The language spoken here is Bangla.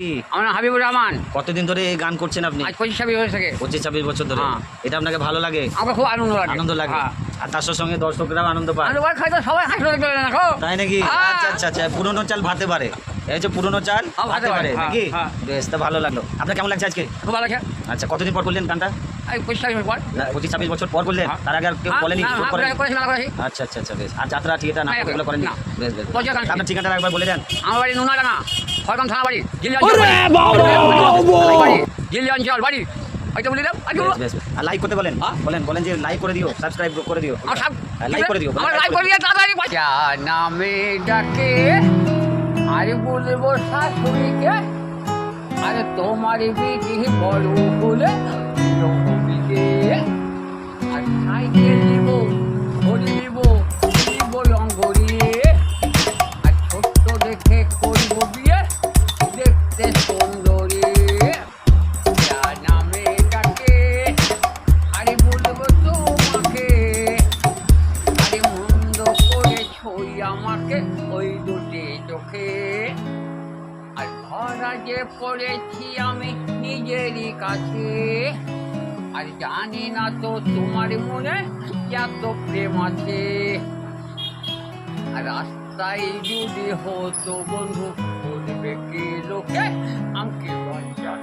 আমার নাম হাবিবুর রহমান। কতদিন ধরে এই গান করছেন আপনি? আজ 25-26 বছর থেকে। 25-26 বছর ধরে। হ্যাঁ। এটা আপনাকে ভালো লাগে? আমার খুব আনন্দ লাগে। আনন্দ লাগে। হ্যাঁ। আর তার সঙ্গে দর্শকরাও আনন্দ পায়। আনন্দ পায়, খাইতো সবাই হাসি দেখতে পারে না গো। তাই নাকি? হ্যাঁ। আচ্ছা আচ্ছা আচ্ছা, পুরনো চাল ভাতে পারে। এই হচ্ছে পুরনো চাল হ্যাঁ, ভাতে পারে হ্যাঁ, নাকি? হ্যাঁ। বেশ, তা ভালো লাগলো। আপনার কেমন লাগছে আজকে? খুব ভালো লাগে। আচ্ছা, কতদিন পর করলেন গানটা? এই 25-26 বছর পর। 25-26 বছর পর করলেন? হ্যাঁ। তার আগে আর কেউ বলেনি? হ্যাঁ, কেউ হ্যাঁ, করেনি? করেছি, মেলা করেছি। আচ্ছা আচ্ছা আচ্ছা, বেশ। আর যাত্রা থিয়েটার না, নাটক এগুলো করেনি? না। বেশ বেশ। পঞ্চাশ গান। আপনার ঠিকানাটা একবার বলে দেন। আমার বাড়ি নুনাডাঙ্গা, খড়গাম থানা বাড়ি, জিল্লি অঞ্চল বাড়ি। ওইটা বলে দাও। বেশ বেশ। আর লাইক করতে বলেন। হ্যাঁ? বলেন যে লাইক করে দিও, সাবস্ক্রাইব করে দিও। লাইক করে দিও। আমার লাইক করে দিয়ে তাড়াতাড়ি যা নামে ডাকে আর বলবো শাশুড়িকে, আরে তোমার বিধি বড় বলে রবিকে, আর সাইকেল নিব, ঘড়ি নিব, নিব লঙ্গরি, আর ছোট্ট দেখে করবো বিয়ে, দেখতে সুন্দরী। যা নামে ডাকে আরে বলবো তোমাকে, আরে মন্দ করে ছই আমাকে ওই দুটি চোখে, আর ধরা যে পড়েছি আমি নিজেরই কাছে, আর জানি না তো তোমার মনে এত প্রেম আছে, আর রাস্তায় যদি হতো বন্ধু বলবে কি লোকে আমাকে লজ্জা